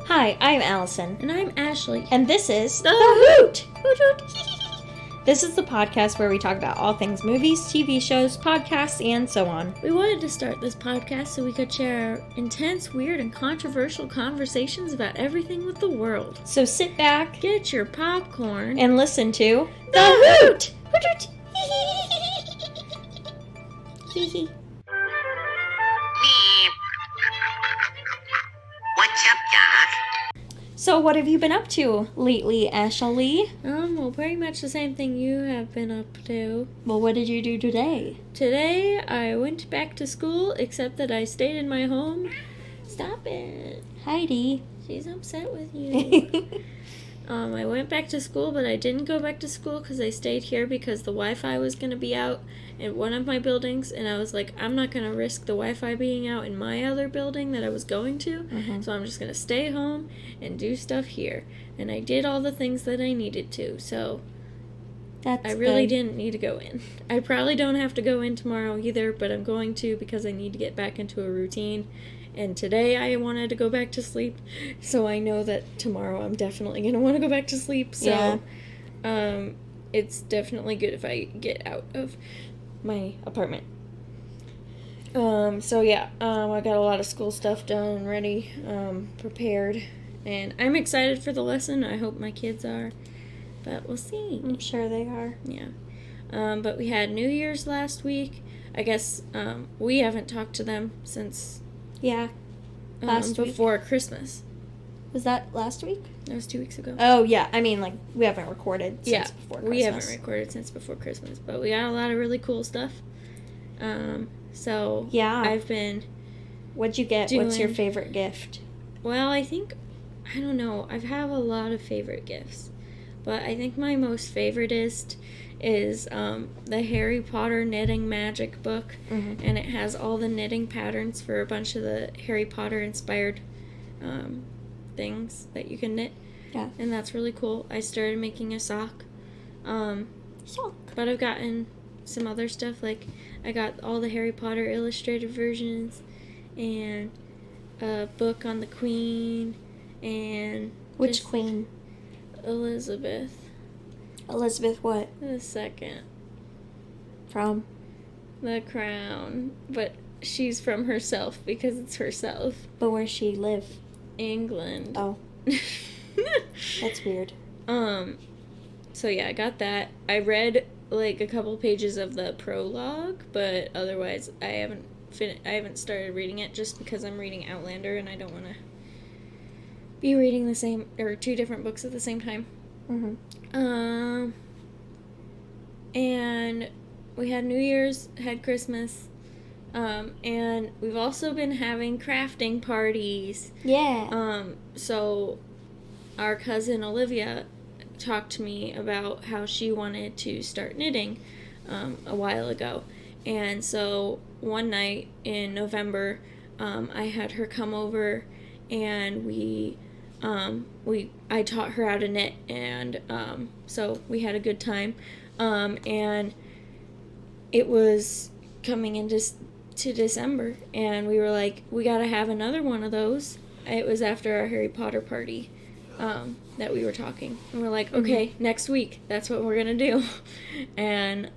Hi, I'm Allison. And I'm Ashley. And this is The Hoot! Hoot Hoot! This is the podcast where we talk about all things movies, TV shows, podcasts, and so on. We wanted to start this podcast so we could share intense, weird, and controversial conversations about everything with the world. So sit back, get your popcorn, and listen to The Hoot! Hoot Hoot! Hee hee. What's up, Doc? So what have you been up to lately, Ashley? Well, pretty much the same thing you have been up to. Well, what did you do today? Today, I went back to school, except that I stayed in my home. Stop it. Heidi. She's upset with you. I went back to school, but I didn't go back to school because I stayed here because the Wi-Fi was going to be out in one of my buildings, and I was like, I'm not going to risk the Wi-Fi being out in my other building that I was going to, so I'm just going to stay home and do stuff here. And I did all the things that I needed to, so That's I really good. didn't need to go in. I probably don't have to go in tomorrow either, but I'm going to because I need to get back into a routine. And today I wanted to go back to sleep, so I know that tomorrow I'm definitely going to want to go back to sleep. So it's definitely good if I get out of my apartment. I got a lot of school stuff done and ready, prepared. And I'm excited for the lesson. I hope my kids are, but we'll see. I'm sure they are. Yeah. But we had New Year's last week. I guess we haven't talked to them since... Yeah. Last week. Before Christmas. Was that last week? That was 2 weeks ago. Oh, yeah. I mean, like, we haven't recorded since before Christmas. We haven't recorded since before Christmas, but we got a lot of really cool stuff. Yeah. I've been... What'd you get? What's your favorite gift? Well, I don't know. I have a lot of favorite gifts, but I think my most favoritist is the Harry Potter Knitting Magic book, and it has all the knitting patterns for a bunch of the Harry Potter inspired things that you can knit. Yeah. And that's really cool. I started making a sock. But I've gotten some other stuff, like I got all the Harry Potter illustrated versions and a book on the Queen and... Which queen? Elizabeth. Elizabeth what? The second. From? The Crown. But she's from herself because it's herself. But where she live? England. Oh. That's weird. So yeah, I got that. I read like a couple pages of the prologue, but otherwise I haven't started reading it just because I'm reading Outlander and I don't want to be reading the same or two different books at the same time. And we had New Year's, had Christmas, and we've also been having crafting parties. Yeah. So our cousin Olivia talked to me about how she wanted to start knitting a while ago. And so one night in November, I had her come over and I taught her how to knit, and so we had a good time, and it was coming into December, and we were like, we gotta have another one of those. It was after our Harry Potter party that we were talking, and we're like, okay, next week, that's what we're gonna do. And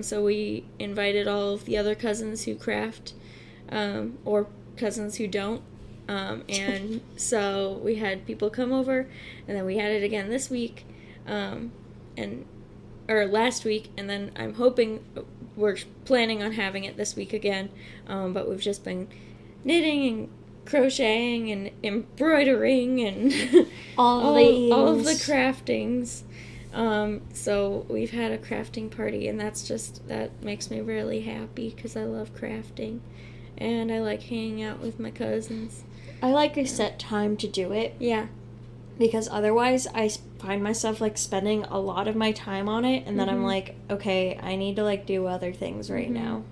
so we invited all of the other cousins who craft, or cousins who don't. And so we had people come over, and then we had it again this week, or last week, and then I'm hoping, we're planning on having it this week again, but we've just been knitting and crocheting and embroidering and all of the craftings. So we've had a crafting party, and that makes me really happy because I love crafting, and I like hanging out with my cousins. I like a set time to do it. Yeah. Because otherwise I find myself like spending a lot of my time on it, and then I'm like, okay, I need to like do other things right now.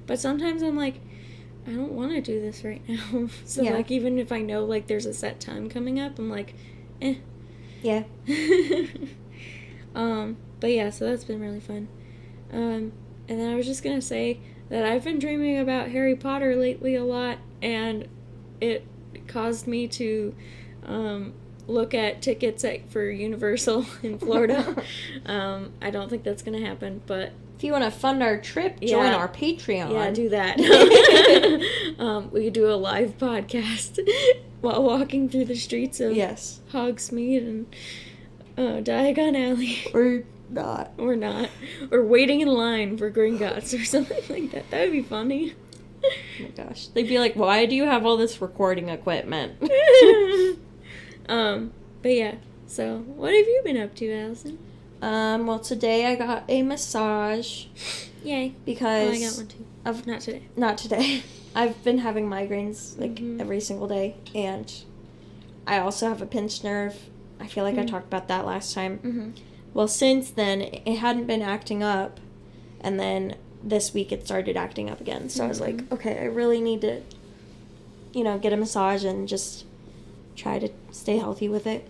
But sometimes I'm like, I don't want to do this right now. So like, even if I know like there's a set time coming up, I'm like, eh. Yeah. But yeah, so that's been really fun. And then I was just gonna say that I've been dreaming about Harry Potter lately a lot, and it caused me to look at tickets for Universal in Florida. I don't think that's going to happen, but... If you want to fund our trip, join our Patreon. Yeah, do that. We could do a live podcast while walking through the streets of Hogsmeade and Diagon Alley. Or not. Or not. Or waiting in line for Gringotts or something like that. That would be funny. Oh my gosh. They'd be like, why do you have all this recording equipment? But yeah. So, what have you been up to, Allison? Well, today I got a massage. Yay. Because... Oh, I got one too. Not today. Not today. I've been having migraines, like, every single day. And I also have a pinched nerve. I feel like I talked about that last time. Well, since then, it hadn't been acting up. And then this week it started acting up again. So I was like, okay, I really need to, get a massage and just try to stay healthy with it.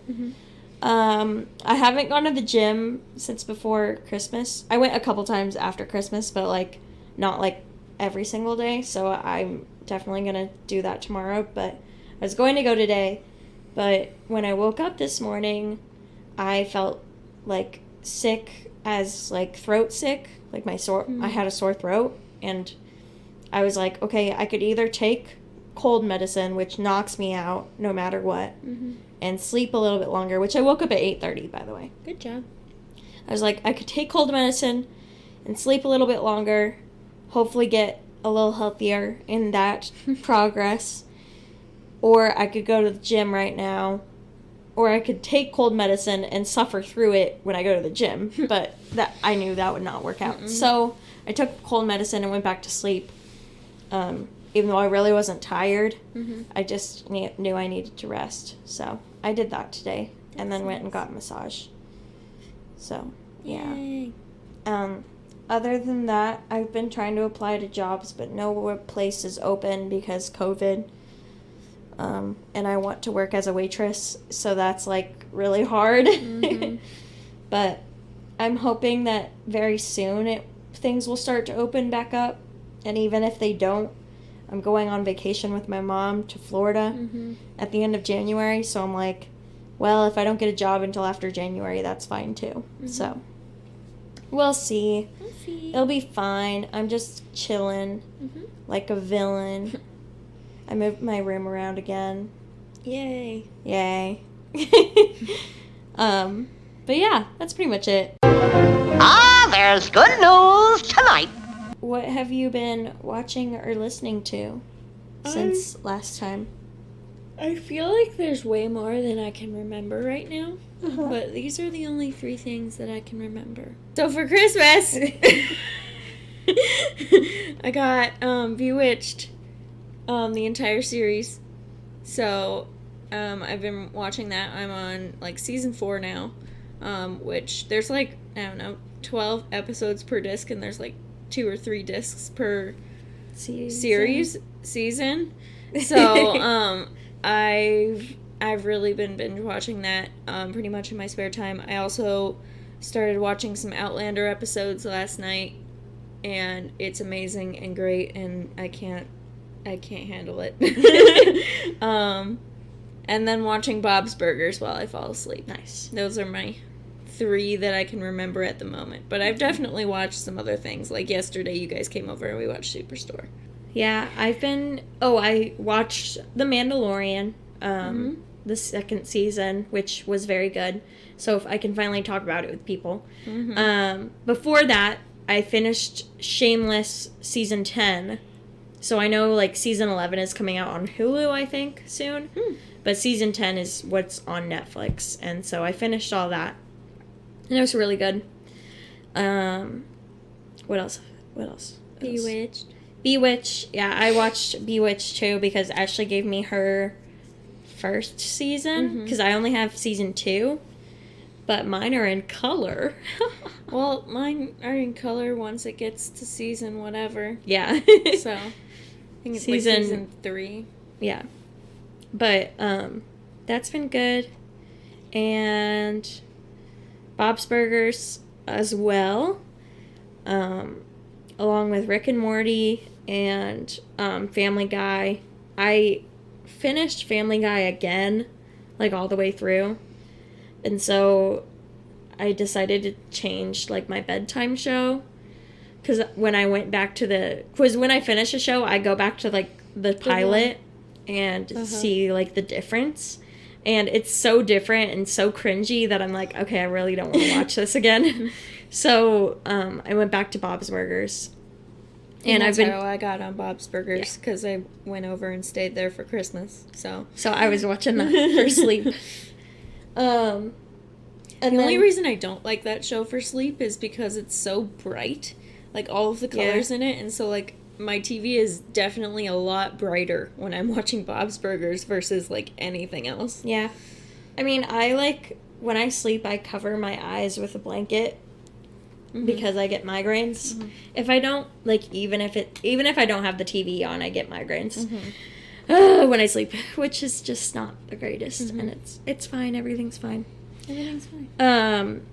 I haven't gone to the gym since before Christmas. I went a couple times after Christmas, but, like, not, like, every single day. So I'm definitely going to do that tomorrow. But I was going to go today. But when I woke up this morning, I felt, like, sick as, like, throat sick. Like, I had a sore throat. And I was like, okay, I could either take cold medicine, which knocks me out no matter what, and sleep a little bit longer, which I woke up at 8:30, by the way. Good job. I was like, I could take cold medicine and sleep a little bit longer, hopefully get a little healthier in that progress, or I could go to the gym right now, or I could take cold medicine and suffer through it when I go to the gym, but that I knew that would not work out. So I took cold medicine and went back to sleep. Even though I really wasn't tired, I just knew I needed to rest. So I did that today, and then went and got a massage. So, yeah. Yay. Other than that, I've been trying to apply to jobs, but no place is open because COVID. And I want to work as a waitress, so that's, like, really hard. But I'm hoping that very soon things will start to open back up. And even if they don't, I'm going on vacation with my mom to Florida at the end of January. So I'm like, well, if I don't get a job until after January, that's fine too. So we'll see. It'll be fine. I'm just chilling like a villain. I moved my room around again. Yay. But yeah, that's pretty much it. There's good news tonight. What have you been watching or listening to since last time? I feel like there's way more than I can remember right now, but these are the only 3 things that I can remember. So for Christmas, I got Bewitched, the entire series. So I've been watching that. I'm on like season 4 now, which there's like, I don't know, 12 episodes per disc, and there's like 2 or 3 discs per season. So I've really been binge watching that pretty much in my spare time. I also started watching some Outlander episodes last night, and it's amazing and great, and I can't handle it. And then watching Bob's Burgers while I fall asleep. Nice. Those are my 3 that I can remember at the moment. But I've definitely watched some other things. Like yesterday, you guys came over and we watched Superstore. Yeah, I watched The Mandalorian, the 2nd season, which was very good. So if I can finally talk about it with people. Before that, I finished Shameless season 10. So I know, like, season 11 is coming out on Hulu, I think, soon. But season 10 is what's on Netflix. And so I finished all that. And it was really good. What else? Bewitched. Yeah, I watched Bewitched, too, because Ashley gave me her first season. Because I only have season 2. But mine are in color. Well, mine are in color once it gets to season whatever. Yeah. So, I think it's season 3. Yeah. But, that's been good. And Bob's Burgers as well. Along with Rick and Morty and Family Guy. I finished Family Guy again, like all the way through. And so I decided to change like my bedtime show. Because when I went back to because when I finish a show, I go back to like the pilot and see like the difference. And it's so different and so cringy that I'm like, okay, I really don't want to watch this again. So I went back to Bob's Burgers. And that's how I got on Bob's Burgers, because I went over and stayed there for Christmas. So I was watching that for sleep. And the only reason I don't like that show for sleep is because it's so bright, like all of the colors in it, and so like my TV is definitely a lot brighter when I'm watching Bob's Burgers versus like anything else. Yeah. I mean, I like, when I sleep, I cover my eyes with a blanket because I get migraines. If I don't, like, even if I don't have the TV on, I get migraines when I sleep, which is just not the greatest. And it's fine. Everything's fine. Everything's fine.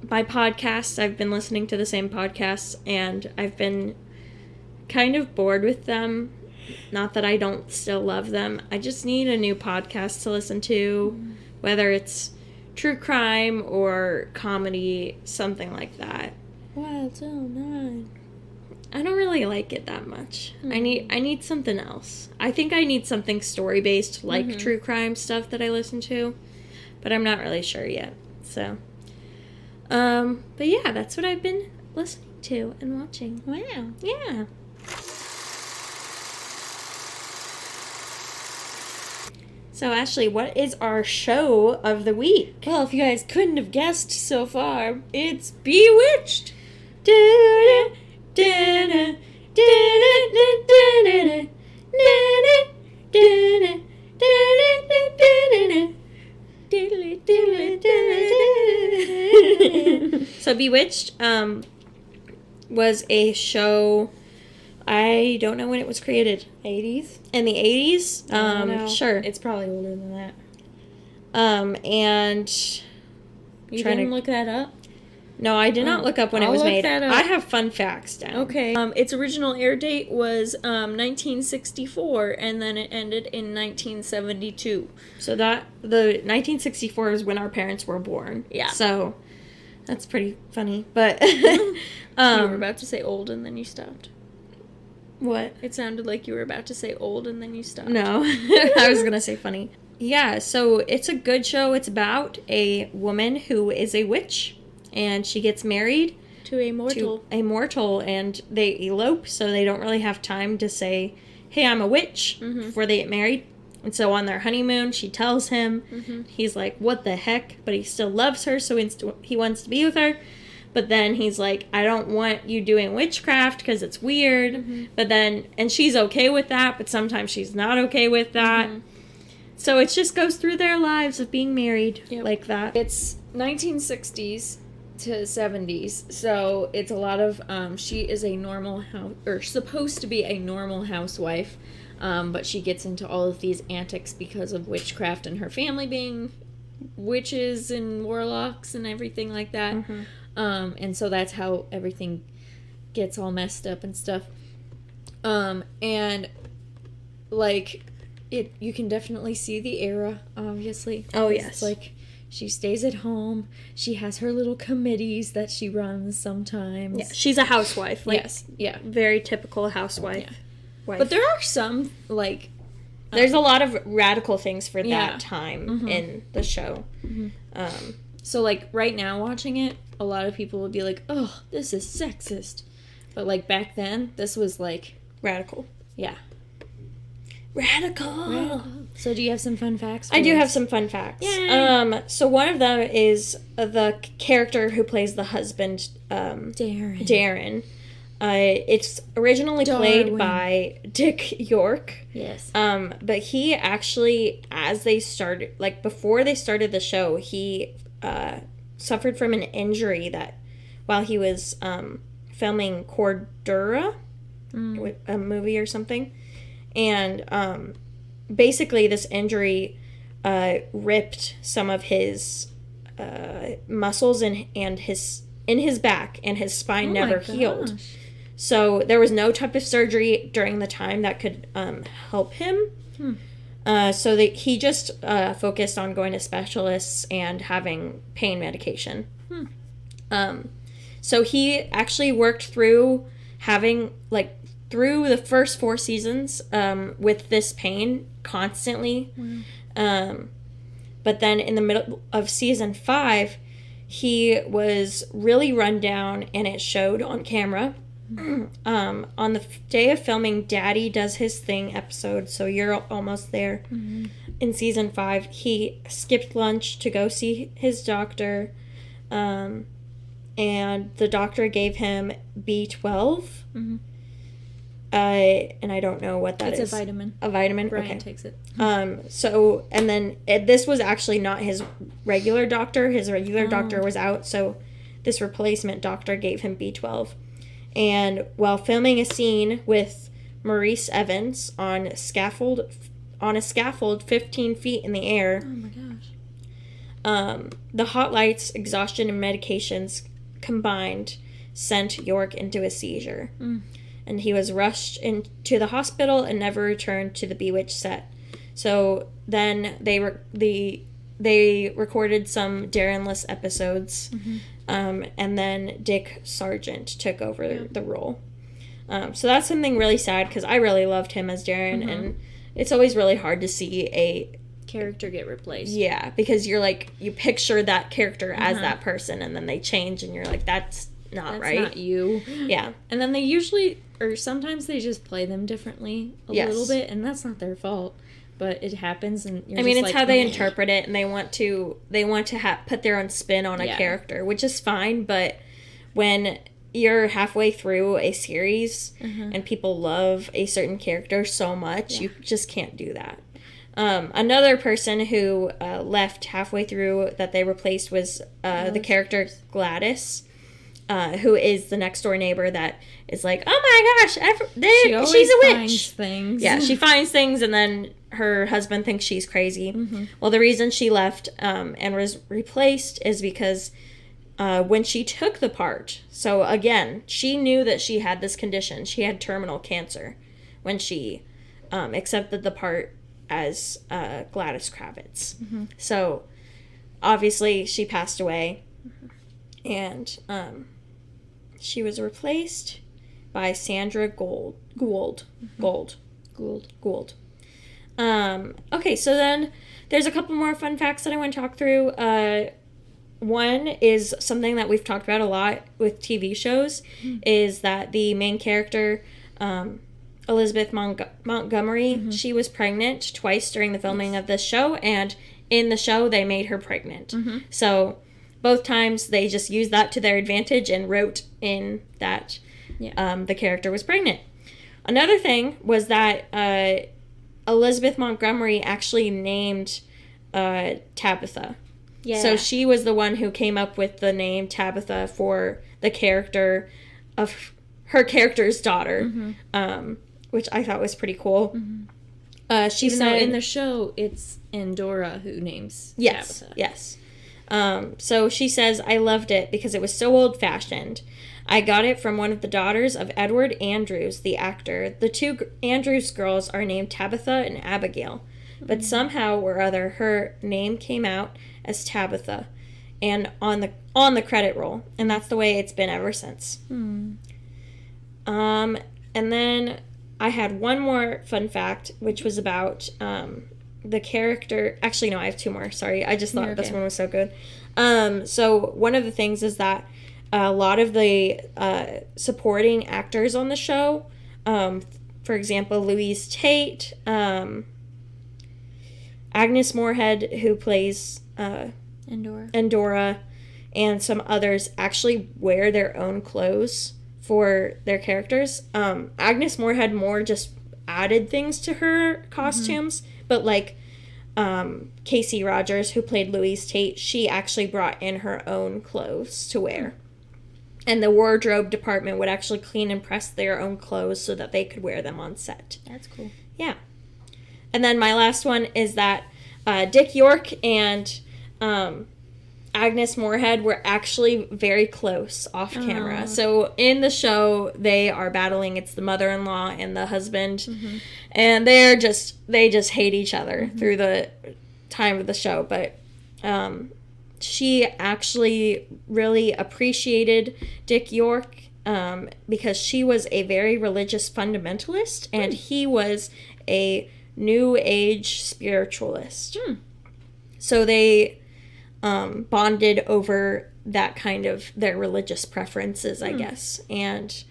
My podcasts, I've been listening to the same podcasts, and I've been kind of bored with them. Not that I don't still love them. I just need a new podcast to listen to, whether it's true crime or comedy, something like that. Wild Zone 9. I don't really like it that much. I need something else. I think I need something story-based, like true crime stuff that I listen to, but I'm not really sure yet. So, but yeah, that's what I've been listening to and watching. Wow. Yeah. So, Ashley, what is our show of the week? Well, if you guys couldn't have guessed so far, it's Bewitched. So, Bewitched was a show. I don't know when it was created. 80s? In the 80s? No. Sure. It's probably older than that. And... You didn't look that up? No, I did not look up when it was look made. that up. I have fun facts down. Okay. Its original air date was 1964, and then it ended in 1972. So the 1964 is when our parents were born. Yeah. So that's pretty funny. But You were about to say old, and then you stopped. What? It sounded like you were about to say old, and then you stopped. No, I was gonna say funny. Yeah, so it's a good show. It's about a woman who is a witch, and she gets married To a mortal. And they elope, so they don't really have time to say, hey, I'm a witch, before they get married. And so on their honeymoon, she tells him. He's like, what the heck? But he still loves her, so he wants to be with her. But then he's like, I don't want you doing witchcraft because it's weird. But then, and she's okay with that, but sometimes she's not okay with that. So it just goes through their lives of being married like that. It's 1960s to 70s, so it's a lot of, she is a normal supposed to be a normal housewife, but she gets into all of these antics because of witchcraft and her family being witches and warlocks and everything like that. And so that's how everything gets all messed up and stuff. And like you can definitely see the era, obviously. Oh, yes. It's like she stays at home. She has her little committees that she runs sometimes. Yeah, she's a housewife. Like, yes, yeah. Very typical housewife. Yeah. Wife. But there are some, like... There's a lot of radical things for that time in the show. So, like, right now watching it, a lot of people would be like, oh, this is sexist. But, like, back then, this was, like... Radical. Yeah. Radical. So do you have some fun facts? I do have some fun facts. Yay. So one of them is the character who plays the husband, Darren. It's originally played by Dick York. Yes. But he actually, before they started the show, he suffered from an injury that while he was filming Cordura, a movie or something. And basically this injury ripped some of his muscles in his back, and his spine never healed. So there was no type of surgery during the time that could help him. So that he just focused on going to specialists and having pain medication. So he actually worked through having, like, through the first 4 seasons with this pain constantly. But then in the middle of season 5, he was really run down, and it showed on camera. On the day of filming Daddy Does His Thing episode, so you're almost there, in season 5, he skipped lunch to go see his doctor, and the doctor gave him B12. And I don't know what that is. It's a vitamin. A vitamin? Brian takes it. So, and then this was actually not his regular doctor. His regular doctor was out, so this replacement doctor gave him B12. And while filming a scene with Maurice Evans on a scaffold 15 feet in the air, Oh my gosh. the hot lights, exhaustion, and medications combined sent York into a seizure. And he was rushed into the hospital and never returned to the Bewitched set. So then they recorded some Darrenless episodes, and then Dick Sargent took over the role. So that's something really sad, because I really loved him as Darren, and it's always really hard to see a character get replaced. Yeah, because you're like, you picture that character as that person, and then they change, and you're like, that's right. That's not you. Yeah. And then they usually, or sometimes they just play them differently a little bit, and that's not their fault. But it happens, and you're it's like, how they interpret it, and they want to put their own spin on a character, which is fine. But when you're halfway through a series and people love a certain character so much, you just can't do that. Another person who left halfway through that they replaced was the character Gladys, who is the next door neighbor that is like, oh my gosh, she's a witch. Finds things. Yeah, she finds things, and then her husband thinks she's crazy. Well, the reason she left and was replaced is because when she took the part, so again, she knew that she had this condition. She had terminal cancer when she accepted the part as Gladys Kravitz. So obviously she passed away, and she was replaced by Sandra Gould. Okay, so then there's a couple more fun facts that I want to talk through. One is something that we've talked about a lot with TV shows, is that the main character, Elizabeth Montgomery, she was pregnant twice during the filming of this show, and in the show they made her pregnant. So both times they just used that to their advantage and wrote in that the character was pregnant. Another thing was that Elizabeth Montgomery actually named Tabitha. Yeah. So she was the one who came up with the name Tabitha for the character of her character's daughter, which I thought was pretty cool. She said in the show it's Andorra who names Tabitha. Yes. So she says, I loved it because it was so old-fashioned. I got it from one of the daughters of Edward Andrews, the actor. The two Andrews girls are named Tabitha and Abigail, but somehow or other her name came out as Tabitha, and on the credit roll, and that's the way it's been ever since. And then I had one more fun fact, which was about the character. Actually, no, I have two more. Sorry, I just thought this one was so good. So one of the things is that a lot of the supporting actors on the show, for example, Louise Tate, Agnes Moorehead, who plays Endora, and some others, actually wear their own clothes for their characters. Agnes Moorehead more just added things to her costumes, but like Casey Rogers, who played Louise Tate, she actually brought in her own clothes to wear. And the wardrobe department would actually clean and press their own clothes so that they could wear them on set. That's cool. Yeah. And then my last one is that Dick York and Agnes Moorehead were actually very close off camera. So in the show, they are battling. It's the mother-in-law and the husband, and they just hate each other through the time of the show. But she actually really appreciated Dick York because she was a very religious fundamentalist, and he was a New Age spiritualist. So they bonded over that kind of their religious preferences, I guess. And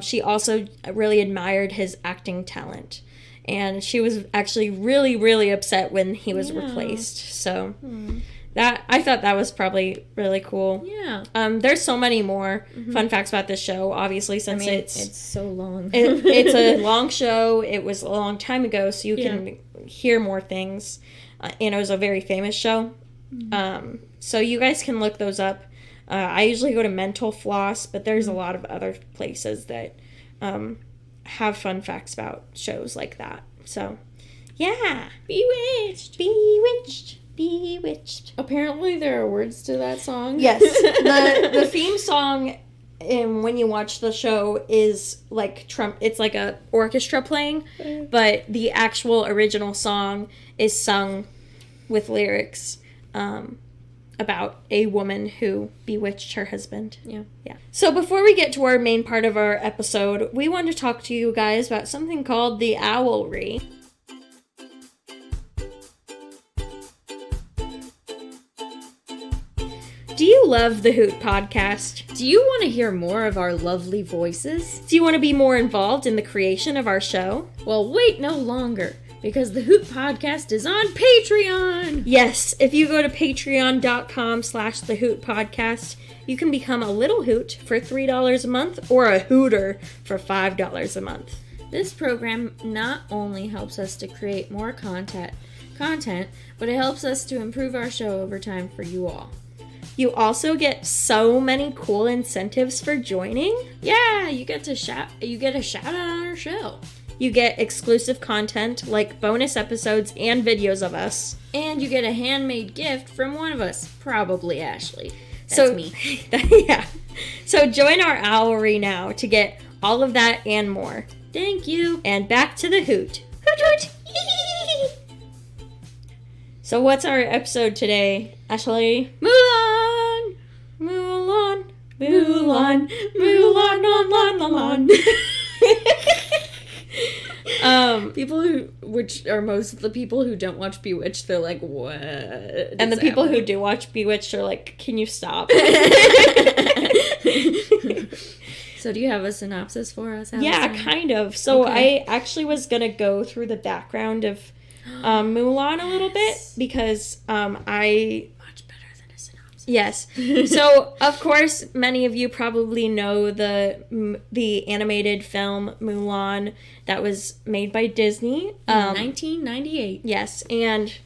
she also really admired his acting talent. And she was actually really, really upset when he was replaced. So that I thought that was probably really cool. Yeah. There's so many more fun facts about this show, obviously, since it's so long. it's a long show. It was a long time ago, so you can hear more things. And it was a very famous show. So you guys can look those up. I usually go to Mental Floss, but there's a lot of other places that have fun facts about shows like that. So, yeah. Bewitched. Bewitched. Bewitched. Apparently there are words to that song. Yes. The theme song, when you watch the show, is like it's like a orchestra playing, but the actual original song is sung with lyrics about a woman who bewitched her husband. Yeah. So before we get to our main part of our episode, we want to talk to you guys about something called the Owlry. Do you love the Hoot podcast? Do you want to hear more of our lovely voices? Do you want to be more involved in the creation of our show? Well, wait no longer, because the Hoot podcast is on Patreon! Yes, if you go to patreon.com/the Hoot podcast, you can become a little hoot for $3 a month or a hooter for $5 a month. This program not only helps us to create more content, but it helps us to improve our show over time for you all. You also get so many cool incentives for joining. Yeah, you get a shout out on our show. You get exclusive content like bonus episodes and videos of us. And you get a handmade gift from one of us, probably Ashley. That's me. Yeah. So join our Owlry now to get all of that and more. Thank you. And back to the Hoot. Hoot hoot. So what's our episode today, Ashley? Mulan! Mulan. Mulan. Mulan. Mulan. Which are most of the people who don't watch Bewitched, they're like, what? And the people who do watch Bewitched are like, can you stop? So do you have a synopsis for us, Allison? Yeah, kind of. So okay. I actually was going to go through the background of Mulan a little bit because I... Much better than a synopsis. Yes. So, of course, many of you probably know the animated film Mulan that was made by Disney. 1998. Yes, and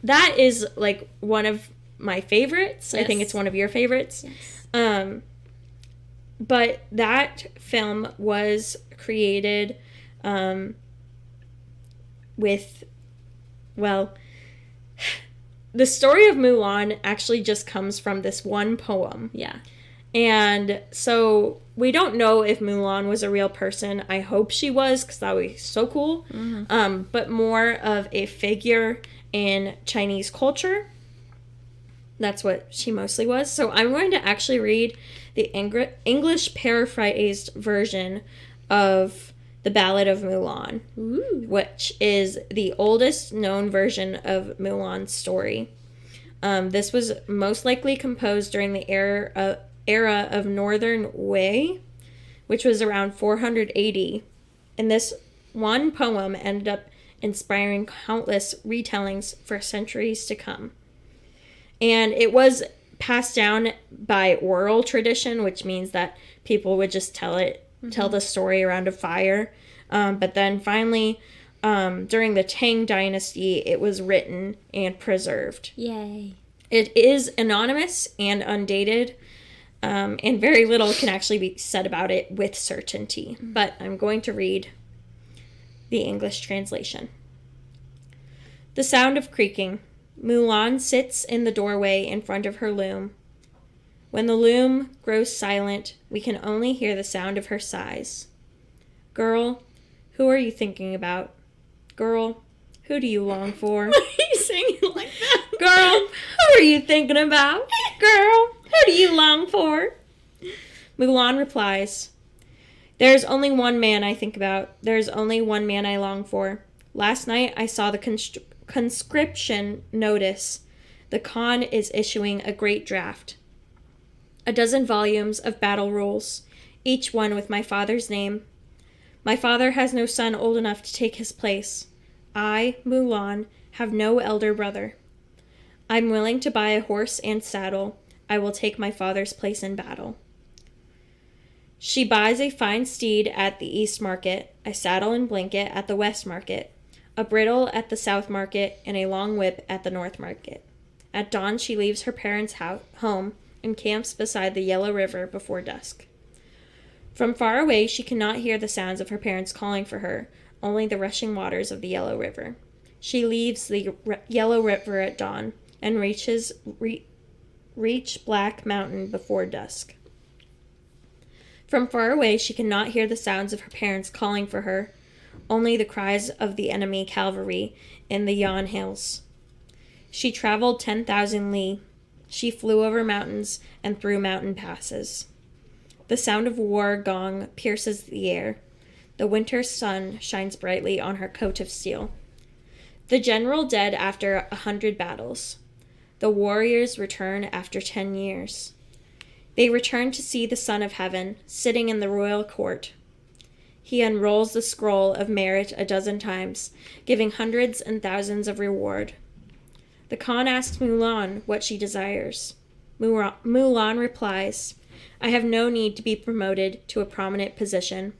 that is, like, one of my favorites. Yes. I think it's one of your favorites. Yes. But that film was created with, well, the story of Mulan actually just comes from this one poem. Yeah. And so we don't know if Mulan was a real person. I hope she was, because that would be so cool. Mm-hmm. But more of a figure in Chinese culture. That's what she mostly was. So I'm going to actually read the English paraphrased version of the Ballad of Mulan, which is the oldest known version of Mulan's story. This was most likely composed during the era of Northern Wei, which was around 480. And this one poem ended up inspiring countless retellings for centuries to come. And it was passed down by oral tradition, which means that people would just tell the story around a fire. But then finally, during the Tang Dynasty, it was written and preserved. Yay. It is anonymous and undated, and very little can actually be said about it with certainty. But I'm going to read the English translation. The sound of creaking, Mulan sits in the doorway in front of her loom. When the loom grows silent, we can only hear the sound of her sighs. Girl, who are you thinking about? Girl, who do you long for? Why are you singing like that? Girl, who are you thinking about? Girl, who do you long for? Mulan replies, there is only one man I think about. There is only one man I long for. Last night I saw the conscription notice. The Khan is issuing a great draft. A dozen volumes of battle rules, each one with my father's name. My father has no son old enough to take his place. I, Mulan, have no elder brother. I'm willing to buy a horse and saddle. I will take my father's place in battle. She buys a fine steed at the East Market, a saddle and blanket at the West Market, a bridle at the South Market, and a long whip at the North Market. At dawn she leaves her parents' home and camps beside the Yellow River before dusk. From far away she cannot hear the sounds of her parents calling for her, only the rushing waters of the Yellow River. She leaves the Yellow River at dawn and reach Black Mountain before dusk. From far away she cannot hear the sounds of her parents calling for her, only the cries of the enemy cavalry in the Yan Hills. She traveled 10,000 li. She flew over mountains and through mountain passes. The sound of war gong pierces the air. The winter sun shines brightly on her coat of steel. The general dead after 100 battles. The warriors return after 10 years. They return to see the Son of Heaven sitting in the royal court. He unrolls the scroll of merit a dozen times, giving hundreds and thousands of reward. The Khan asks Mulan what she desires. Mulan replies, I have no need to be promoted to a prominent position.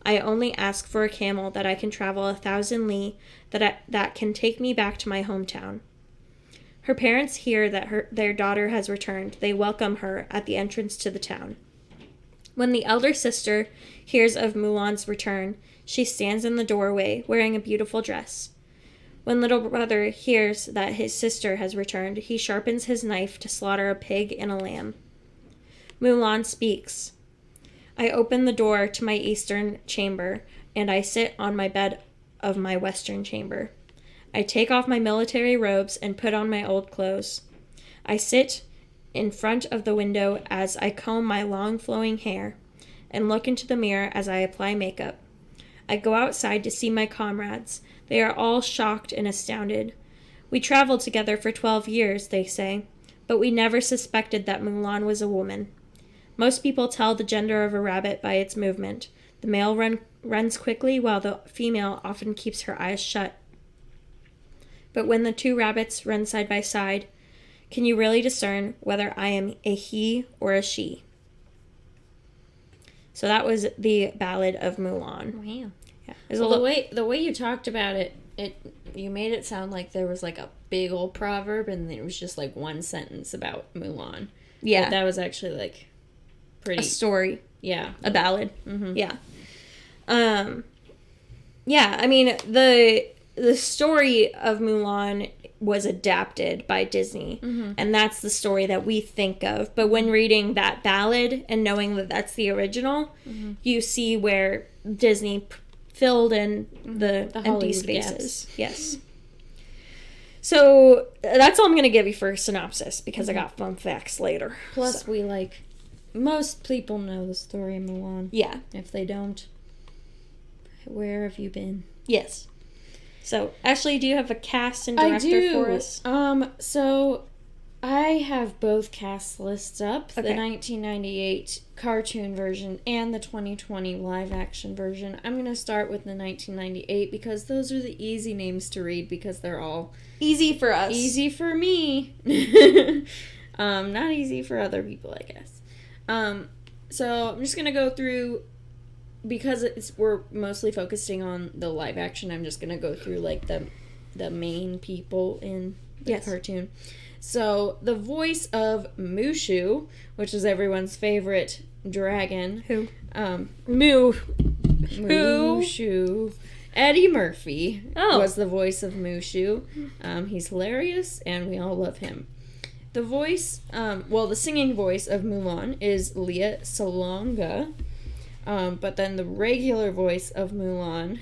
I only ask for a camel that I can travel 1,000 li, that can take me back to my hometown. Her parents hear that their daughter has returned. They welcome her at the entrance to the town. When the elder sister hears of Mulan's return, she stands in the doorway wearing a beautiful dress. When little brother hears that his sister has returned, he sharpens his knife to slaughter a pig and a lamb. Mulan speaks. I open the door to my eastern chamber, and I sit on my bed of my western chamber. I take off my military robes and put on my old clothes. I sit in front of the window as I comb my long flowing hair and look into the mirror as I apply makeup. I go outside to see my comrades. They are all shocked and astounded. We traveled together for 12 years, they say, but we never suspected that Mulan was a woman. Most people tell the gender of a rabbit by its movement. The male runs quickly while the female often keeps her eyes shut. But when the two rabbits run side by side, can you really discern whether I am a he or a she? So that was the Ballad of Mulan. Wow. Yeah. Well, the way you talked about it, you made it sound like there was like a big old proverb and it was just like one sentence about Mulan. Yeah. But that was actually like pretty... A story. Yeah. A ballad. Mm-hmm. Yeah. Yeah, I mean, the story of Mulan was adapted by Disney, and that's the story that we think of. But when reading that ballad and knowing that that's the original, you see where Disney filled in the empty Hollywood spaces. Yes. So that's all I'm going to give you for synopsis because I got fun facts later. Plus, most people know the story of Mulan. Yeah. If they don't, where have you been? Yes. So, Ashley, do you have a cast and director for us? So I have both cast lists up, Okay. the 1998 cartoon version and the 2020 live action version. I'm going to start with the 1998 because those are the easy names to read because they're all Easy for us. easy for me. Not easy for other people, I guess. So I'm just going to go through, because we're mostly focusing on the live action, I'm just going to go through like the main people in the cartoon. So the voice of Mushu, which is everyone's favorite dragon. Who? Mushu. Eddie Murphy Oh. was the voice of Mushu. He's hilarious, and we all love him. The voice, the singing voice of Mulan is Lea Salonga. But then the regular voice of Mulan,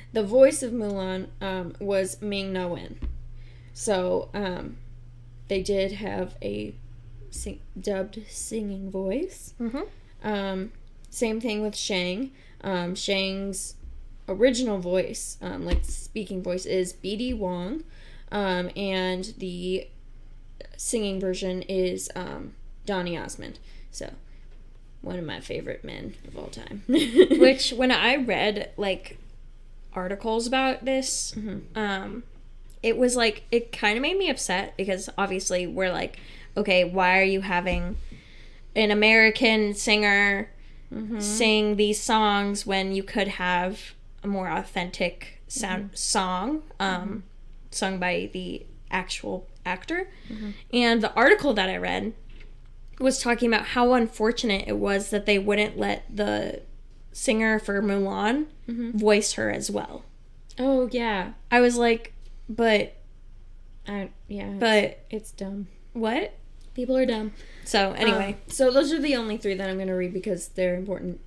was Ming Na Wen. So, they did have a dubbed singing voice. Mm-hmm. Same thing with Shang. Shang's original voice, speaking voice, is B.D. Wong. And the singing version is Donny Osmond. So, one of my favorite men of all time. Which, when I read, articles about this, it was, it kind of made me upset because, obviously, we're like, okay, why are you having an American singer sing these songs when you could have a more authentic song sung by the actual actor? And the article that I read was talking about how unfortunate it was that they wouldn't let the singer for Mulan voice her as well. Oh, yeah. I was like, but it's dumb. What? People are dumb. So, anyway. So those are the only 3 that I'm going to read because they're important.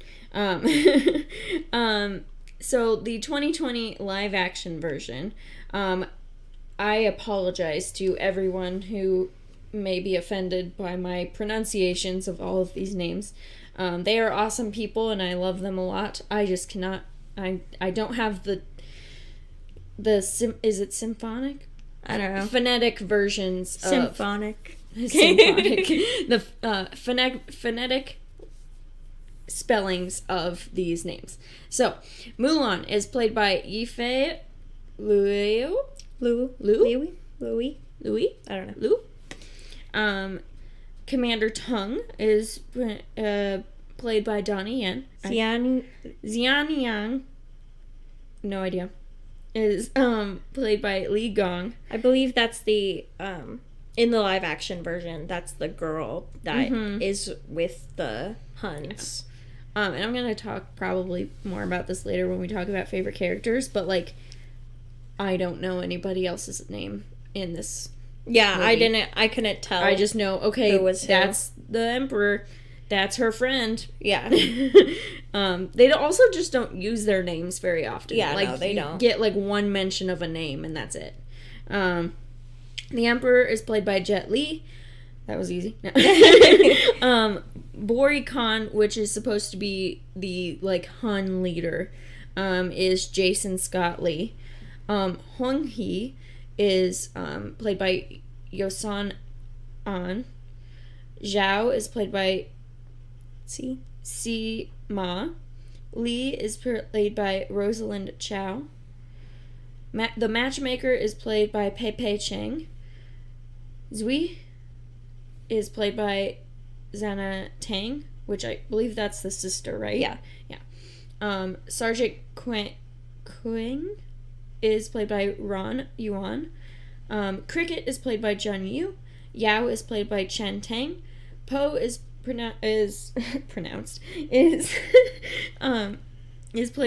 So the 2020 live action version, I apologize to everyone who may be offended by my pronunciations of all of these names. They are awesome people and I love them a lot. I just cannot, I don't have is it symphonic? I don't know. Phonetic versions Symphonic. The phonetic spellings of these names. So, Mulan is played by Yifei Louis? I don't know. Commander Tung is played by Donnie Yen. Xian Yang, no idea, is played by Li Gong. I believe that's the in the live action version, that's the girl that is with the Huns. And I'm gonna talk probably more about this later when we talk about favorite characters, but I don't know anybody else's name in this. Yeah, movie. I couldn't tell. I just know, okay, that's the Emperor. That's her friend. Yeah. They also just don't use their names very often. Yeah, no, they don't. Get one mention of a name and that's it. The Emperor is played by Jet Li. That was easy. No. Bori Khan, which is supposed to be the Hun leader, is Jason Scott Lee. Hong Hee is played by Yosan An. Zhao is played by Si Ma. Lee is played by Rosalind Chow. The matchmaker is played by Pei Pei Cheng. Zui is played by Zana Tang, which I believe that's the sister, right? Yeah. Sergeant Quang is played by Ron Yuan. Cricket is played by Jun Yu. Yao is played by Chen Tang. Po is played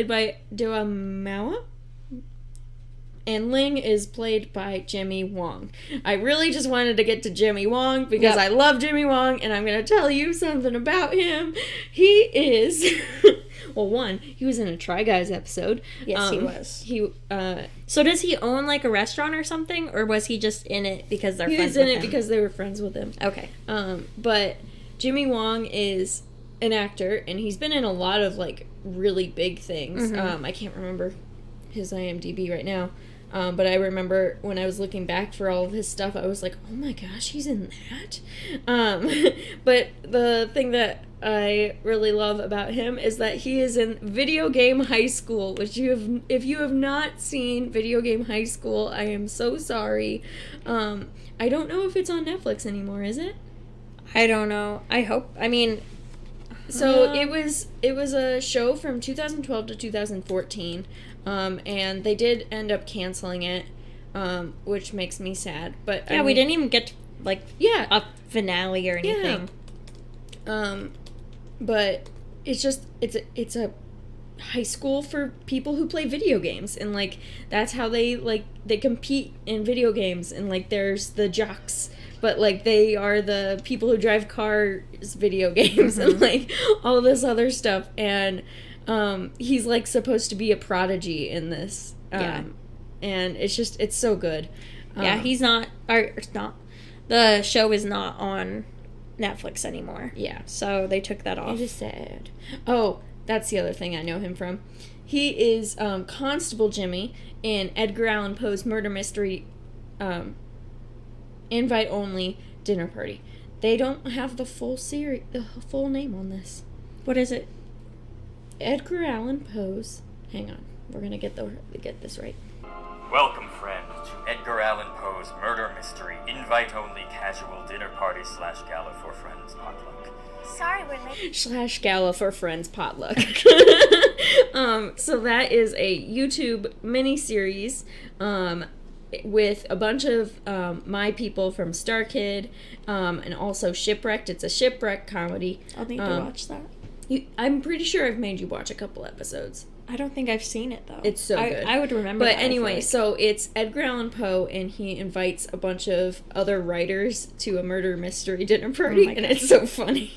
by Dua Mawa. And Ling is played by Jimmy Wong. I really just wanted to get to Jimmy Wong because I love Jimmy Wong, and I'm going to tell you something about him. He is... Well, he was in a Try Guys episode. Yes, he was. So does he own a restaurant or something, or was he just in it because they're friends with him? He was in it because they were friends with him. Okay. But Jimmy Wong is an actor, and he's been in a lot of really big things. I can't remember his IMDb right now. But I remember when I was looking back for all of his stuff, I was like, oh my gosh, he's in that? But the thing that I really love about him is that he is in Video Game High School, which if you have not seen Video Game High School, I am so sorry. I don't know if it's on Netflix anymore, is it? I don't know. I hope. I mean... So it was a show from 2012 to 2014, and they did end up canceling it, which makes me sad. But yeah, we didn't even get a finale or anything. Yeah. But it's just it's a high school for people who play video games, and like that's how they compete in video games, and like there's the jocks, but like they are the people who drive cars video games and like all this other stuff, and he's like supposed to be a prodigy in this, and it's so good. He's not, or it's not, the show is not on Netflix anymore. Yeah, so they took that off. It is sad. Oh, that's the other thing I know him from. He is Constable Jimmy in Edgar Allan Poe's murder mystery, Invite Only Dinner Party. They don't have the full name on this. What is it? Edgar Allan Poe's. Hang on, we're gonna get this right. Welcome, friend, to Edgar Allan Poe's murder mystery, invite-only casual dinner party / gala for friends potluck. Sorry, we're late. / gala for friends potluck. So that is a YouTube miniseries with a bunch of my people from Star Kid, and also Shipwrecked. It's a shipwreck comedy. I'll need to watch that. I'm pretty sure I've made you watch a couple episodes. I don't think I've seen it, though. It's so good. I would remember But that, anyway, so it's Edgar Allan Poe, and he invites a bunch of other writers to a murder mystery dinner party, and it's so funny.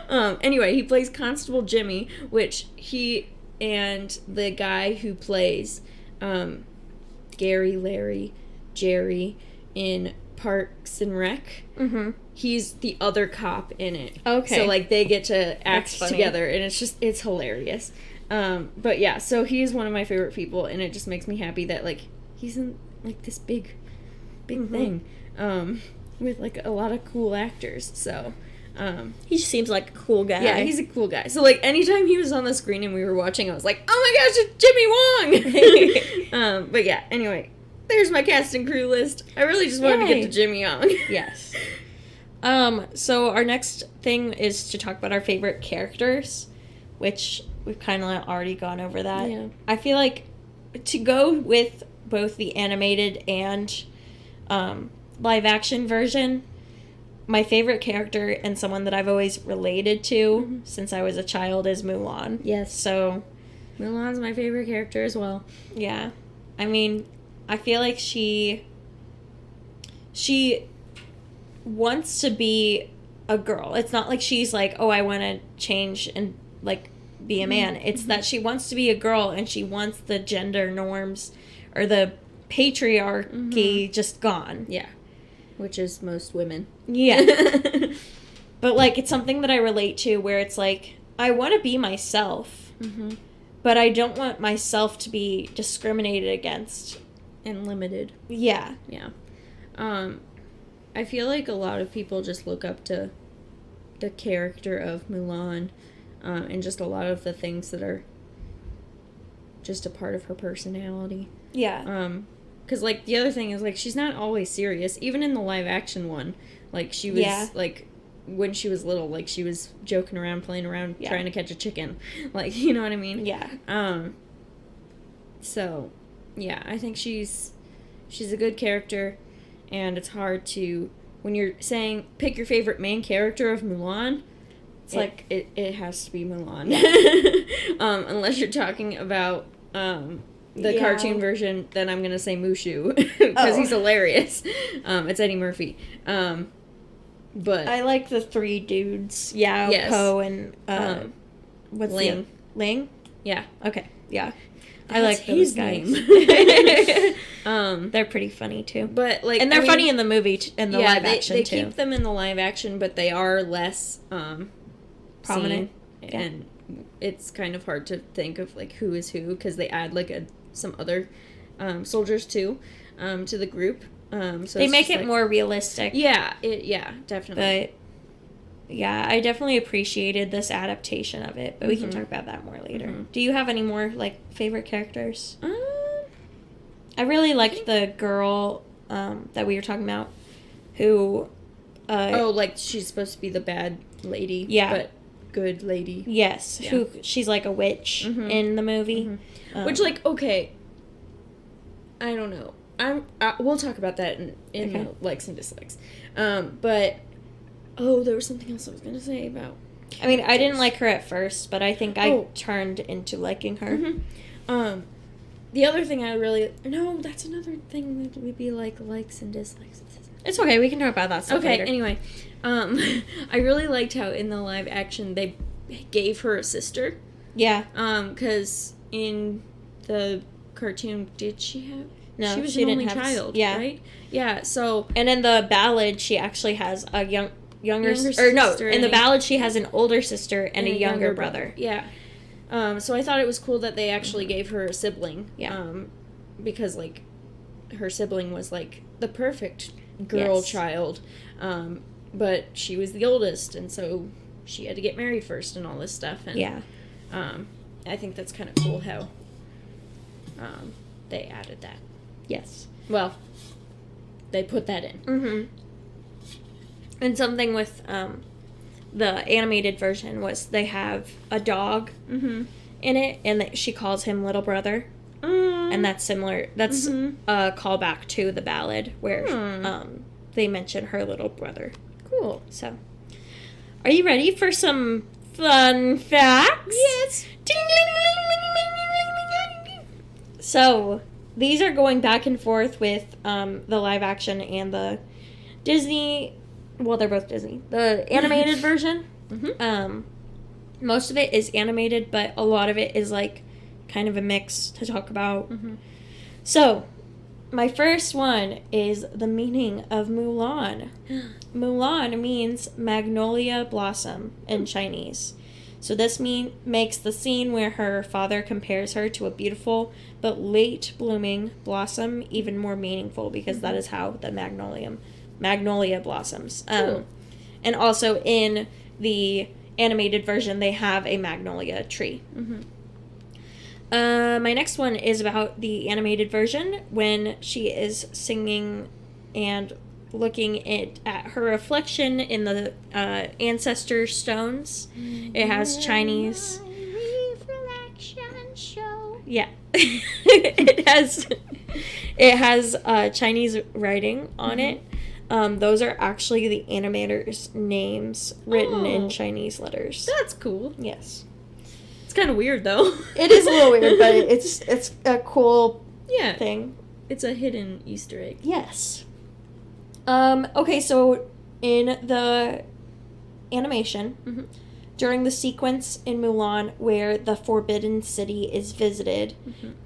Anyway, he plays Constable Jimmy, which he and the guy who plays Gary, Larry, Jerry in Parks and Rec, he's the other cop in it. Okay. So, like, they get to act funny. together, and it's hilarious. But yeah, so he's one of my favorite people, and it just makes me happy that, like, he's in, like, this big thing, with, like, a lot of cool actors, so, he just seems like a cool guy. yeah, he's a cool guy. So, like, anytime he was on the screen and we were watching, I was like, oh my gosh, it's Jimmy Wong! But yeah, anyway, there's my cast and crew list. I really just wanted to get to Jimmy Wong. Yes. So our next thing is to talk about our favorite characters, which we've kind of already gone over that. Yeah. I feel like to go with both the animated and live action version, my favorite character and someone that I've always related to since I was a child is Mulan. Yes. So Mulan's my favorite character as well. yeah. I mean, I feel like she wants to be a girl. It's not like she's like, oh, I want to change and, like, be a man. It's that she wants to be a girl, and she wants the gender norms or the patriarchy just gone. Yeah. Which is most women. Yeah. But, like, it's something that I relate to where it's like, I want to be myself, but I don't want myself to be discriminated against. And limited. Yeah. Yeah. I feel like a lot of people just look up to the character of Mulan, and just a lot of the things that are just a part of her personality. Yeah. Because, like, the other thing is, like, she's not always serious. Even in the live-action one, like, she was, like, when she was little, like, she was joking around, playing around, trying to catch a chicken. Like, you know what I mean? Yeah. So, yeah, I think she's a good character, and it's hard to, when you're saying pick your favorite main character of Mulan, it's like it has to be Mulan. Unless you're talking about the cartoon version, then I'm gonna say Mushu because he's hilarious. It's Eddie Murphy. But I like the three dudes. Yao, Po, and what's Ling. Ling? Yeah. Okay. Yeah. I like those guys. They're pretty funny too. But like, and they're funny in the movie in the live action they too. Keep them in the live action, but they are less prominent, and it's kind of hard to think of like who is who because they add like some other soldiers too to the group. So they make it more realistic. Yeah, definitely. But yeah, I definitely appreciated this adaptation of it, but we can talk about that more later. Do you have any more like favorite characters? I really liked the girl that we were talking about, who. Like she's supposed to be the bad lady. Yeah. But good lady. Yes, Yeah. who she's like a witch in the movie. Which like okay. I don't know. We'll talk about that in the likes and dislikes. But there was something else I was gonna say about I mean, I didn't like her at first, but I think I turned into liking her. Mm-hmm. The other thing that's another thing that would be like likes and dislikes. It's okay, we can talk about that stuff later. Anyway, I really liked how in the live action they gave her a sister. Yeah. Because in the cartoon, did she have? No, she was she an didn't only have child, yeah. right? Yeah, so... And in the ballad, she actually has a younger sister. In the and ballad, she has an older sister and a younger brother. Yeah. So I thought it was cool that they actually gave her a sibling. Yeah. Because, like, her sibling was, like, the perfect girl child. But she was the oldest, and so she had to get married first and all this stuff. And, yeah. I think that's kind of cool how they added that. Yes. Well, they put that in. Mm-hmm. And something with the animated version was they have a dog in it, and she calls him Little Brother. And that's similar. That's a callback to the ballad where they mention her little brother. Cool. So, are you ready for some fun facts? Yes. So, these are going back and forth with the live action and the Disney. Well, they're both Disney. The animated version. Most of it is animated, but a lot of it is like kind of a mix to talk about. So, my first one is the meaning of Mulan. Mulan means magnolia blossom in Chinese. So this makes the scene where her father compares her to a beautiful but late blooming blossom even more meaningful, because that is how the magnolia blossoms. Cool. And also in the animated version, they have a magnolia tree. My next one is about the animated version when she is singing and looking at her reflection in the ancestor stones. It has Chinese. Reflection show. Yeah, it has Chinese writing on it. Those are actually the animators' names written in Chinese letters. That's cool. Yes. It's kind of weird, though. It is a little weird, but it's a cool thing. It's a hidden Easter egg. Yes. Okay, so in the animation, during the sequence in Mulan where the Forbidden City is visited,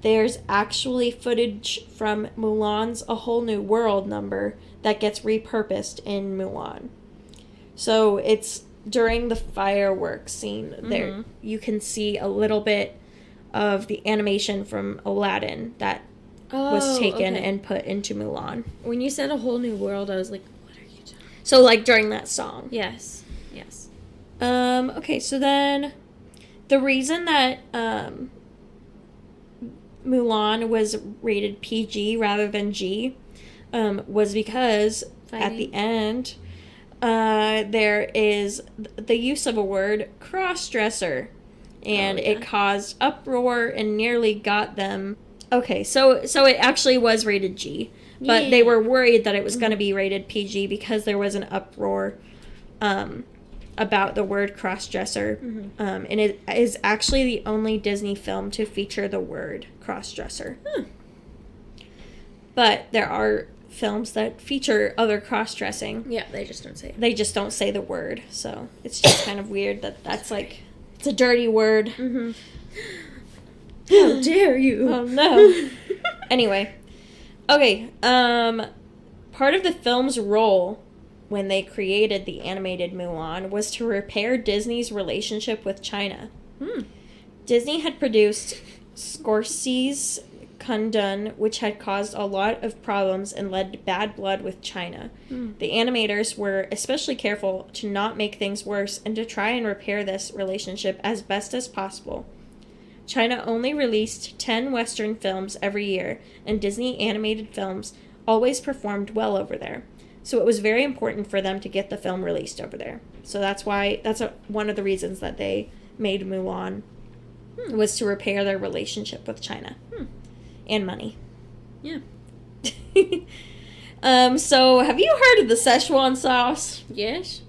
there's actually footage from Mulan's A Whole New World number that gets repurposed in Mulan. So it's during the fireworks scene there, you can see a little bit of the animation from Aladdin that was taken and put into Mulan. When you said A Whole New World, I was like, what are you doing? So, like, during that song. Yes. Okay, so then the reason that Mulan was rated PG rather than G was because at the end there is the use of a word, cross-dresser, and it caused uproar and nearly got them. Okay, so it actually was rated G, but they were worried that it was going to be rated PG because there was an uproar about the word cross-dresser, and it is actually the only Disney film to feature the word cross-dresser. But there are films that feature other cross-dressing. Yeah, they just don't say it. They just don't say the word, so it's just kind of weird that's like, it's a dirty word. How dare you? Oh, no. Anyway. Okay, part of the film's role when they created the animated Mulan was to repair Disney's relationship with China. Disney had produced Scorsese's Kundun, which had caused a lot of problems and led to bad blood with China. The animators were especially careful to not make things worse and to try and repair this relationship as best as possible. China only released 10 Western films every year, and Disney animated films always performed well over there. So it was very important for them to get the film released over there. So that's one of the reasons that they made Mulan, was to repair their relationship with China. And money. Yeah. So have you heard of the Szechuan sauce? Yes.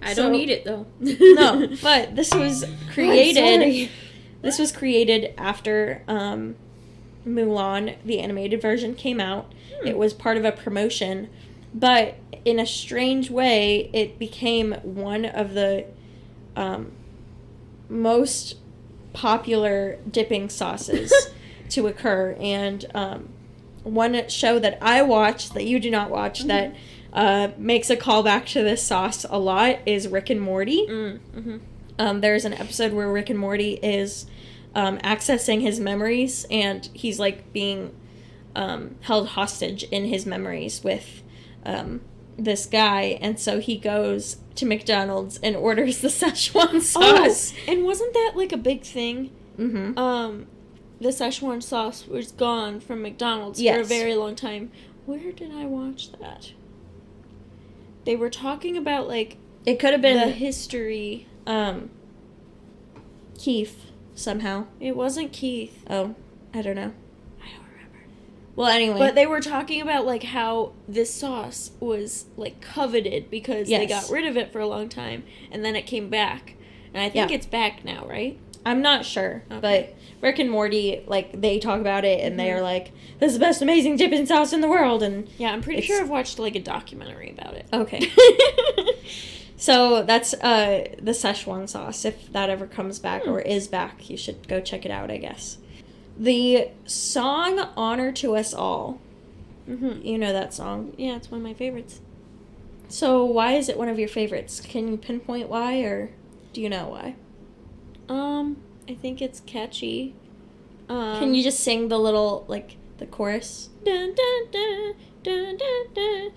I don't need it though. No, but this was created. sorry. This was created after Mulan, the animated version, came out. It was part of a promotion, but in a strange way, it became one of the most popular dipping sauces to occur. And one show that I watch that you do not watch that makes a callback to this sauce a lot is Rick and Morty. There's an episode where Rick and Morty is accessing his memories, and he's like being held hostage in his memories with this guy, and so he goes to McDonald's and orders the Szechuan sauce. Oh, and wasn't that like a big thing? Mm-hmm. The Szechuan sauce was gone from McDonald's for a very long time. Where did I watch that? They were talking about like It could have been the history. Keith somehow. It wasn't Keith. Oh, I don't know. I don't remember. Well, anyway. But they were talking about like how this sauce was like coveted because they got rid of it for a long time and then it came back. And I think it's back now, right? I'm not sure, Okay. but Rick and Morty, like, they talk about it, and they're like, this is the best amazing dipping sauce in the world, and... Yeah, I'm pretty sure I've watched, like, a documentary about it. Okay. So, that's the Szechuan sauce. If that ever comes back, or is back, you should go check it out, I guess. The song Honor to Us All. You know that song. Yeah, it's one of my favorites. So, why is it one of your favorites? Can you pinpoint why, or do you know why? I think it's catchy. Can you just sing the little, like, the chorus? Dun, dun, dun, dun, dun, dun.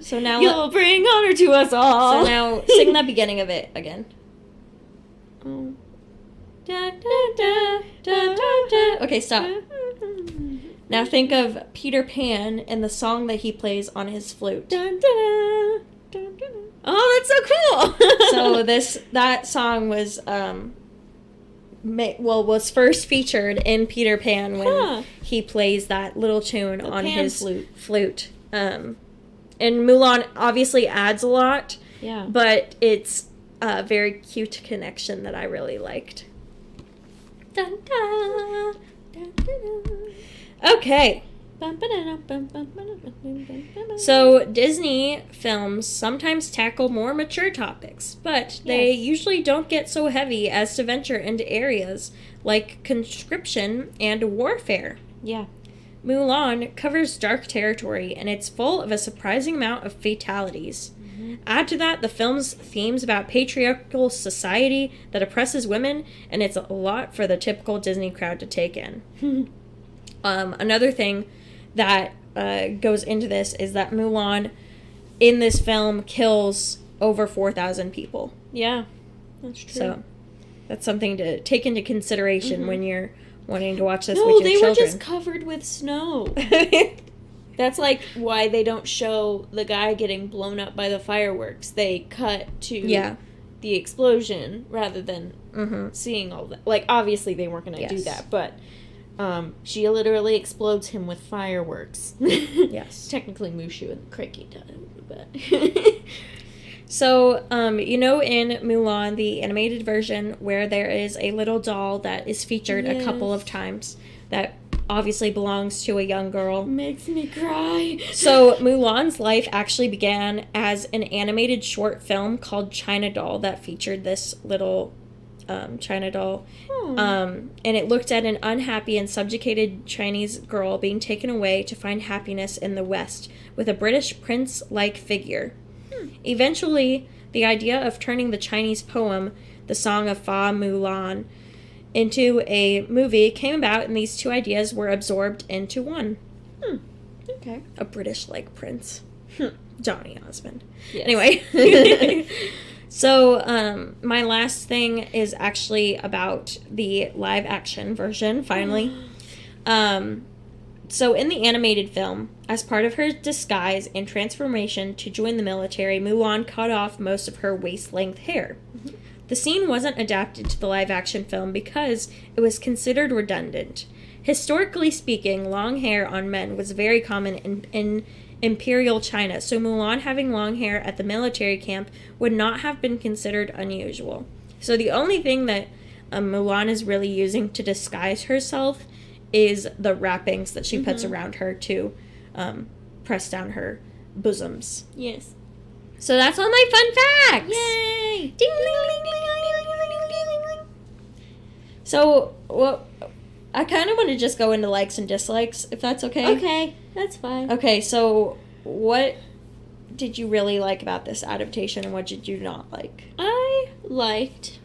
So now You'll bring honor to us all. So now sing the beginning of it again. Oh. Da, da, da, da, da, da. Okay, stop. Now think of Peter Pan and the song that he plays on his flute. Dun, dun, dun, dun. Oh, that's so cool! So that song was was first featured in Peter Pan when he plays that little tune on his flute. And Mulan obviously adds a lot. Yeah. But it's a very cute connection that I really liked. Dun, dun, dun, dun, dun. Okay. So, Disney films sometimes tackle more mature topics, but they usually don't get so heavy as to venture into areas like conscription and warfare. Yeah. Mulan covers dark territory, and it's full of a surprising amount of fatalities. Add to that the film's themes about patriarchal society that oppresses women, and it's a lot for the typical Disney crowd to take in. Another thing that goes into this is that Mulan in this film kills over 4,000 people. Yeah, that's true. So that's something to take into consideration when you're wanting to watch this with your children. No, they were just covered with snow. That's like why they don't show the guy getting blown up by the fireworks. They cut to the explosion rather than seeing all that. Like, obviously they weren't going to do that, but she literally explodes him with fireworks. Yes. Technically Mushu and Cricky did, but... So, in Mulan, the animated version, where there is a little doll that is featured a couple of times that obviously belongs to a young girl. Makes me cry. So, Mulan's life actually began as an animated short film called China Doll that featured this little China doll. And it looked at an unhappy and subjugated Chinese girl being taken away to find happiness in the West with a British prince-like figure. Eventually, the idea of turning the Chinese poem, the Song of Fa Mulan, into a movie came about, and these two ideas were absorbed into one. Okay. A British-like prince. Johnny Osmond. Yes. Anyway. So, my last thing is actually about the live-action version, finally. So, in the animated film, as part of her disguise and transformation to join the military, Mulan cut off most of her waist-length hair. The scene wasn't adapted to the live-action film because it was considered redundant. Historically speaking, long hair on men was very common in Imperial China, so Mulan having long hair at the military camp would not have been considered unusual. So the only thing that Mulan is really using to disguise herself is the wrappings that she puts around her to press down her bosoms. Yes. So that's all my fun facts! Yay! Ding, ling, ling, ling, ling, ling, ling, ling, ling. So, well, I kind of want to just go into likes and dislikes, if that's okay. Okay, that's fine. Okay, so what did you really like about this adaptation and what did you not like? I liked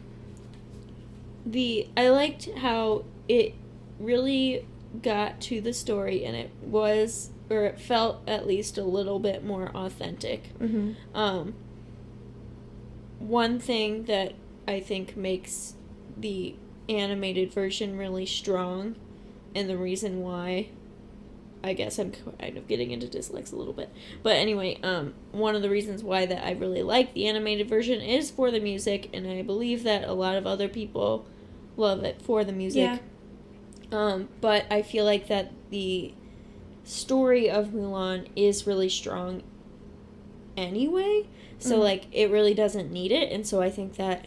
how it really got to the story, and it felt at least a little bit more authentic. Mm-hmm. One thing that I think makes the animated version really strong, and the reason why, I guess I'm kind of getting into dislikes a little bit, but anyway, one of the reasons why that I really like the animated version is for the music, and I believe that a lot of other people love it for the music. Yeah. But I feel like that the story of Mulan is really strong anyway, so like it really doesn't need it, and so I think that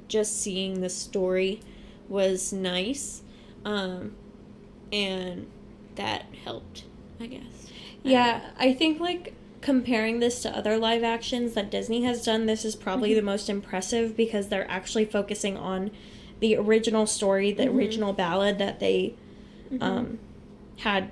just seeing the story was nice, and that helped, I guess. Yeah, I think, like, comparing this to other live actions that Disney has done, this is probably the most impressive because they're actually focusing on the original story, the original ballad that they had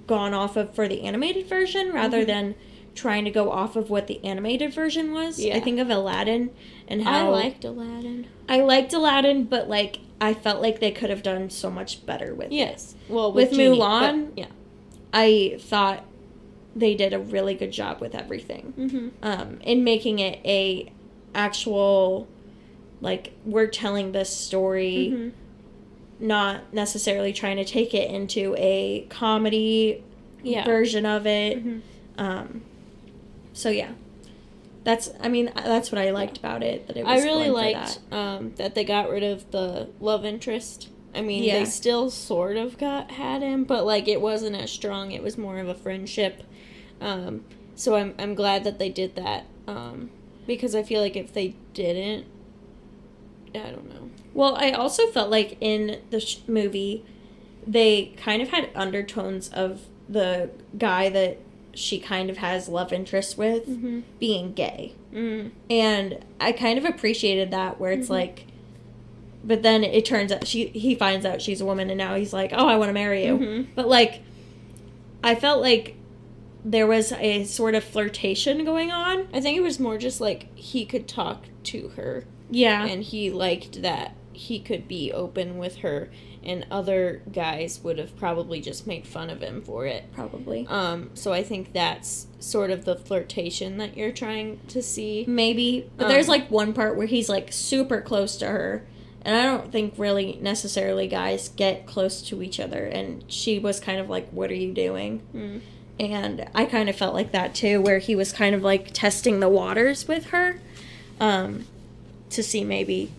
gone off of for the animated version rather than trying to go off of what the animated version was. Yeah. I think of Aladdin and how... I liked Aladdin. I liked Aladdin, but, like, I felt like they could have done so much better with Yes. Well, with Genie, Mulan, yeah. I thought they did a really good job with everything. In making it a actual, like, we're telling this story, not necessarily trying to take it into a comedy version of it. So yeah, that's what I liked about it. That it was I really going for liked that. that they got rid of the love interest. I mean, they still sort of had him, but like it wasn't as strong. It was more of a friendship. So I'm glad that they did that. Because I feel like if they didn't, I don't know. Well, I also felt like in the movie, they kind of had undertones of the guy that she kind of has love interest with being gay. And I kind of appreciated that, where it's like, but then it turns out he finds out she's a woman, and now he's like, oh, I want to marry you. But like, I felt like there was a sort of flirtation going on. I think it was more just like he could talk to her. Yeah. And he liked that he could be open with her, and other guys would have probably just made fun of him for it. Probably. So I think that's sort of the flirtation that you're trying to see. Maybe. But there's like one part where he's like super close to her, and I don't think really necessarily guys get close to each other, and she was kind of like, what are you doing? And I kind of felt like that too, where he was kind of like testing the waters with her, to see maybe,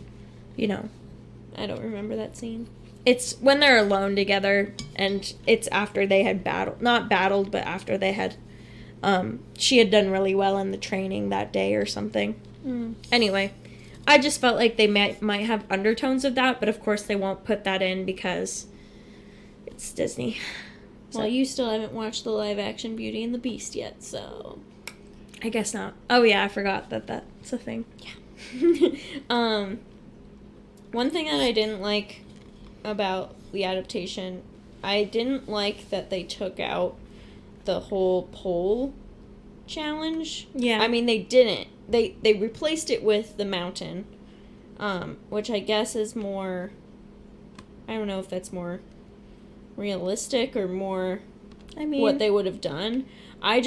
I don't remember that scene. It's when they're alone together, and it's after they had not battled, but after they had, she had done really well in the training that day or something. Anyway, I just felt like they might have undertones of that, but of course they won't put that in because it's Disney. Well, you still haven't watched the live-action Beauty and the Beast yet, so... I guess not. Oh yeah, I forgot that that's a thing. Yeah. One thing that I didn't like about the adaptation, I didn't like that they took out the whole pole challenge. Yeah. I mean, they didn't. They replaced it with the mountain, which I guess is more... I don't know if that's more realistic or more what they would have done. I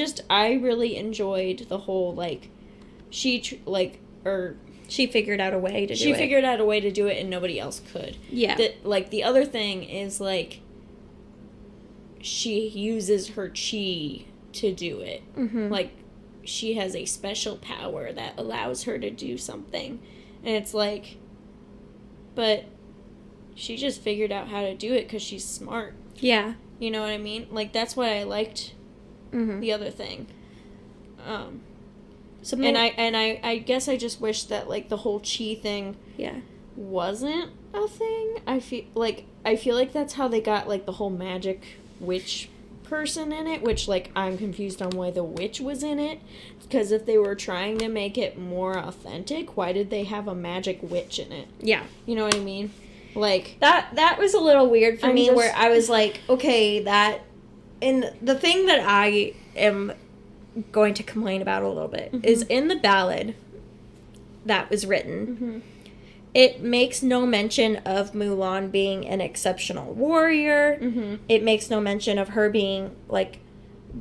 really enjoyed the whole, like, she figured out a way to do it. She figured out a way to do it and nobody else could. Yeah. The other thing is, like, she uses her chi to do it. Like, she has a special power that allows her to do something. And it's like, but she just figured out how to do it because she's smart. Yeah. You know what I mean? Like, that's what I liked the other thing. So And I guess I just wish that, like, the whole chi thing yeah. wasn't a thing. I feel like that's how they got, like, the whole magic witch person in it, which, like, I'm confused on why the witch was in it, because if they were trying to make it more authentic, why did they have a magic witch in it? Yeah. You know what I mean? Like, That was a little weird for I'm me, just- where I was like, okay, that... And the thing that I am going to complain about a little bit is in the ballad that was written, it makes no mention of Mulan being an exceptional warrior. It makes no mention of her being, like,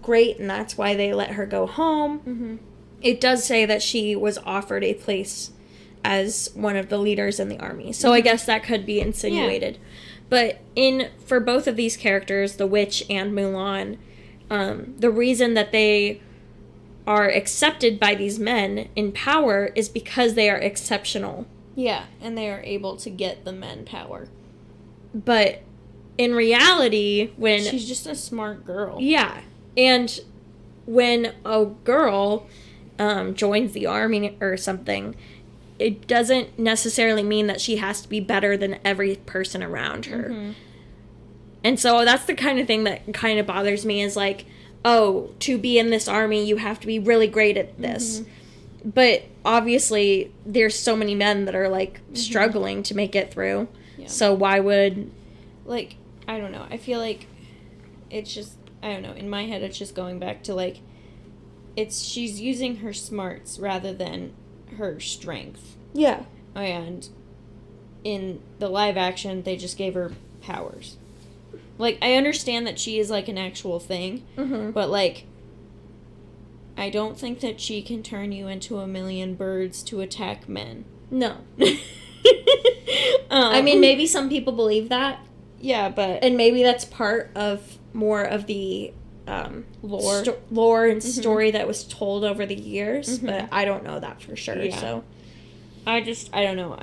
great, and that's why they let her go home. It does say that she was offered a place as one of the leaders in the army. So I guess that could be insinuated. But for both of these characters, the witch and Mulan, the reason that they are accepted by these men in power is because they are exceptional. yeah, and they are able to get the men power. But in reality, when... She's just a smart girl. Yeah. And when a girl joins the army or something, it doesn't necessarily mean that she has to be better than every person around her. And so that's the kind of thing that kind of bothers me, is like, oh, to be in this army, you have to be really great at this. But obviously, there's so many men that are, like, struggling to make it through. Yeah. So why would... Like, I don't know. I feel like it's just, I don't know. In my head, it's just going back to, like, she's using her smarts rather than her strength. Yeah. And in the live action, they just gave her powers. Like, I understand that she is, like, an actual thing, but, like, I don't think that she can turn you into a million birds to attack men. No. I mean, maybe some people believe that. Yeah, but... And maybe that's part of more of the Lore. Lore and story that was told over the years, but I don't know that for sure. Yeah. So I don't know.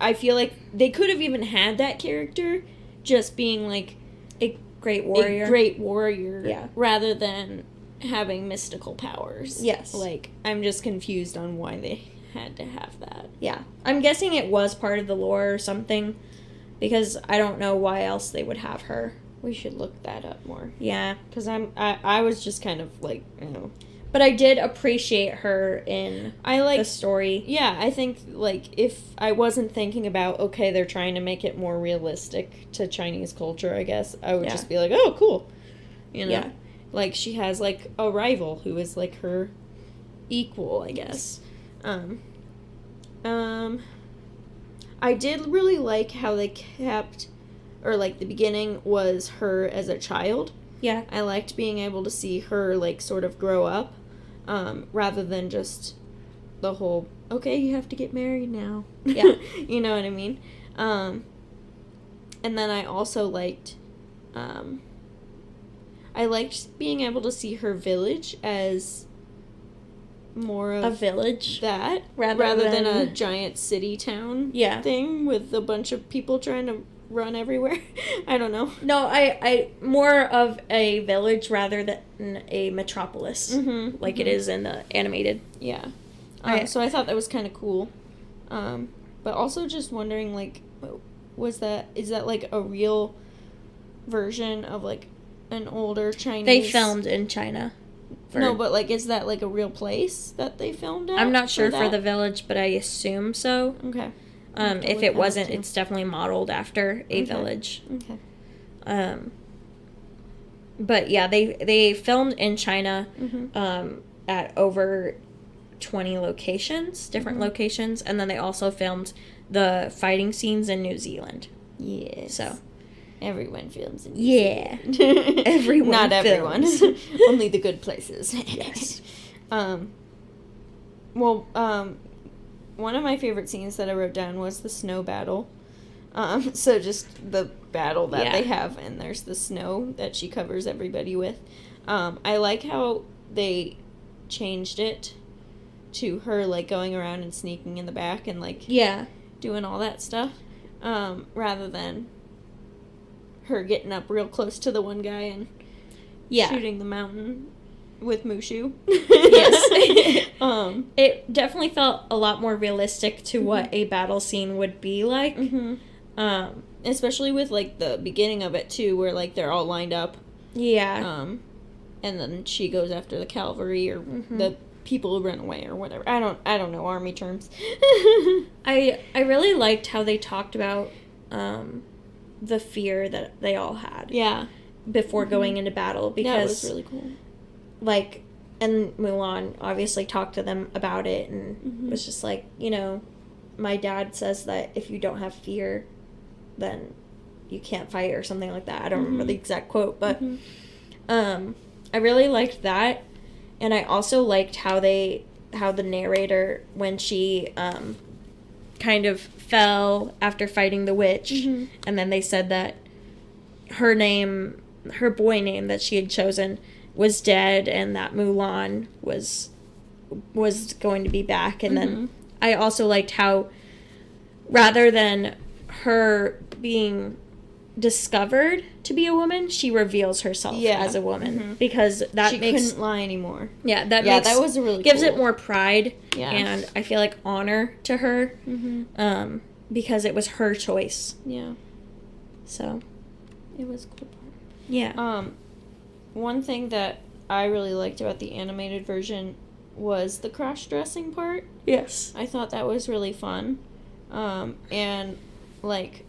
I feel like they could have even had that character just being, like, a great warrior. a great warrior, Yeah. rather than having mystical powers. Yes. Like, I'm just confused on why they had to have that. Yeah. I'm guessing it was part of the lore or something, because I don't know why else they would have her. We should look that up more. Yeah. Because I was just kind of, like, you know. But I did appreciate her in the story. Yeah, I think, like, if I wasn't thinking about, okay, they're trying to make it more realistic to Chinese culture, I guess, I would just be like, oh, cool. You know? Yeah. Like, she has, like, a rival who is, like, her equal, I guess. I did really like how they kept, or, like, the beginning was her as a child. Yeah. I liked being able to see her, like, sort of grow up, rather than just the whole, okay, you have to get married now. Yeah. You know what I mean? And then I also liked, being able to see her village as more of A village. that, Rather than a than- giant city town Yeah. thing with a bunch of people trying to run everywhere. I don't know. No, I more of a village rather than a metropolis, like it is in the animated. Yeah. I- So I thought that was kind of cool. But also just wondering, like, is that like a real version of, like, an older Chinese... They filmed in China. No, but, like, is that, like, a real place that they filmed at? I'm not sure for that? the village, but I assume so. Okay. have to If look it that wasn't, up, too. it's definitely modeled after a village. Okay. But yeah, they filmed in China at over 20 locations, different locations, and then they also filmed the fighting scenes in New Zealand. Yes. So Everyone films in yeah, Everyone. Everyone Not everyone. films. Only the good places. Yes. Well, one of my favorite scenes that I wrote down was the snow battle. So just the battle that they have, and there's the snow that she covers everybody with. I like how they changed it to her, like, going around and sneaking in the back and, like, Yeah. doing all that stuff, rather than her getting up real close to the one guy and shooting the mountain with Mushu. Yes. It definitely felt a lot more realistic to what a battle scene would be like. Especially with, like, the beginning of it, too, where, like, they're all lined up. Yeah. And then she goes after the cavalry or the people who run away or whatever. I don't know army terms. I really liked how they talked about the fear that they all had. Yeah. Before going into battle, because that was really cool. Like, and Mulan obviously talked to them about it and was just like, you know, my dad says that if you don't have fear, then you can't fight or something like that. I don't remember the exact quote, but I really liked that. And I also liked how the narrator, when she kind of fell after fighting the witch, and then they said that her boy name that she had chosen was dead, and that Mulan was going to be back. And then I also liked how, rather than her being discovered to be a woman, she reveals herself as a woman, because that she couldn't lie anymore. Yeah, that was a really gives cool. it more pride. Yeah, and I feel like honor to her, because it was her choice. Yeah, so it was a cool part. Yeah. One thing that I really liked about the animated version was the cross-dressing part. Yes, I thought that was really fun, and like,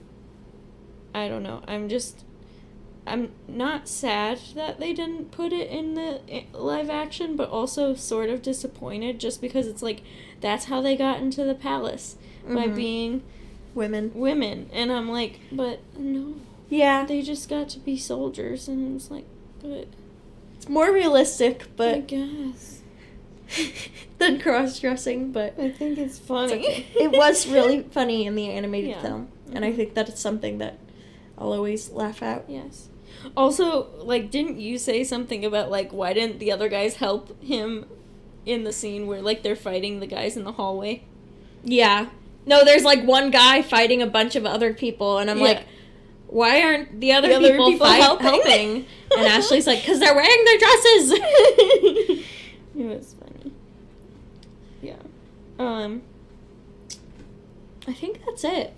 I don't know, I'm not sad that they didn't put it in the live action, but also sort of disappointed, just because it's like, that's how they got into the palace, by being women, and I'm like, but no. Yeah. They just got to be soldiers, and it's like, but... It's more realistic, but... I guess. than cross-dressing, but... I think it's funny. Okay. It was really funny in the animated film, and I think that it's something that I'll always laugh at. Yes. Also, like, didn't you say something about, like, why didn't the other guys help him in the scene where, like, they're fighting the guys in the hallway? Yeah. No, there's, like, one guy fighting a bunch of other people, and I'm like... Why aren't the other people helping? And Ashley's like, because they're wearing their dresses. It was funny. Yeah. I think that's it.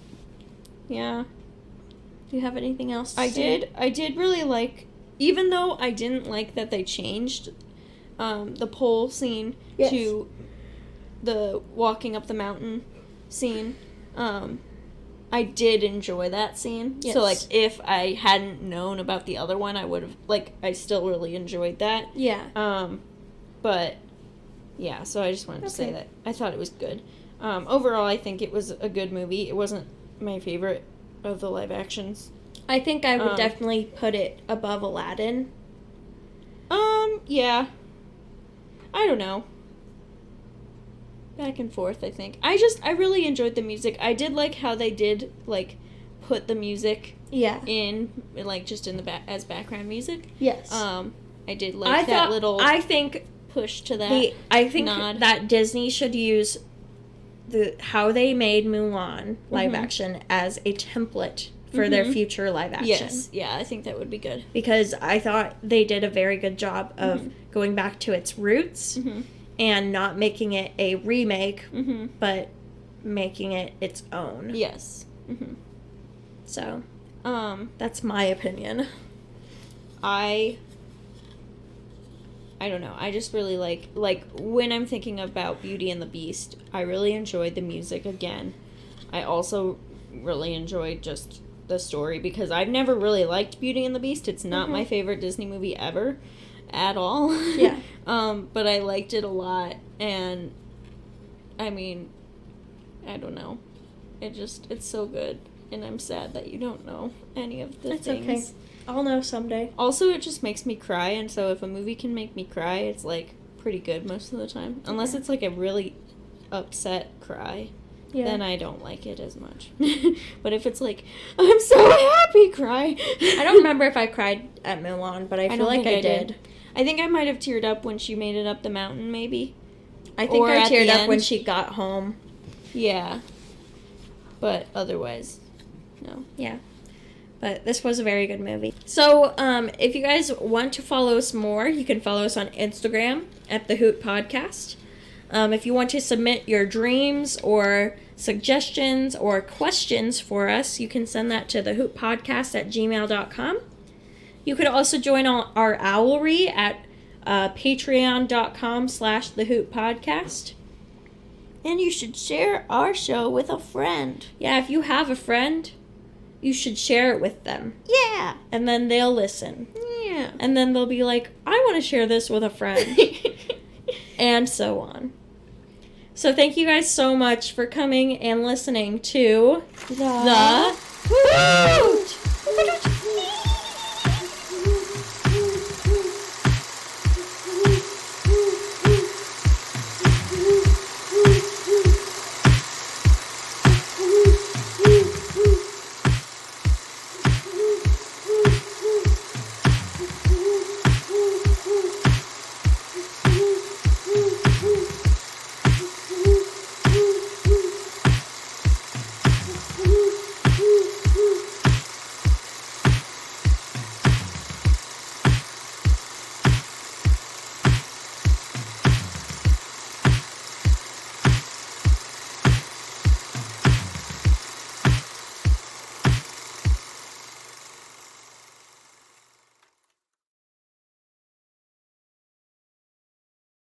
Yeah. Do you have anything else to I say? I did really like, even though I didn't like that they changed the pole scene to the walking up the mountain scene, I did enjoy that scene. Yes. So, like, if I hadn't known about the other one, I would have, like, I still really enjoyed that. Yeah. But, yeah, so I just wanted to say that I thought it was good. Overall, I think it was a good movie. It wasn't my favorite of the live actions. I think I would definitely put it above Aladdin. Yeah. I don't know. Back and forth, I think. I really enjoyed the music. I did like how they did, like, put the music in, like, just in the as background music. Yes. I did like that little push to that. I think nod. that Disney should use how they made Mulan live action as a template for their future live action. Yes. Yeah, I think that would be good. Because I thought they did a very good job of going back to its roots. And not making it a remake, but making it its own. Yes. So, that's my opinion. I don't know. I just really like when I'm thinking about Beauty and the Beast, I really enjoyed the music again. I also really enjoyed just the story, because I've never really liked Beauty and the Beast. It's not my favorite Disney movie ever. At all. Yeah. But I liked it a lot, and I mean, I don't know. It's so good, and I'm sad that you don't know any of the things. Okay. I'll know someday. Also, it just makes me cry, and so if a movie can make me cry, it's, like, pretty good most of the time. Unless it's, like, a really upset cry. Yeah. Then I don't like it as much. But if it's like, I'm so happy, cry. I don't remember if I cried at Mulan, but I feel like I did. I think I might have teared up when she made it up the mountain, maybe. I think I teared up when she got home. Yeah. But otherwise, no. Yeah. But this was a very good movie. So, if you guys want to follow us more, you can follow us on Instagram at The Hoot Podcast. If you want to submit your dreams or suggestions or questions for us, you can send that to thehootpodcast@gmail.com. You could also join our Owlry at patreon.com/thehootpodcast. And you should share our show with a friend. Yeah, if you have a friend, you should share it with them. Yeah. And then they'll listen. Yeah. And then they'll be like, I want to share this with a friend. And so on. So thank you guys so much for coming and listening to The Hoot!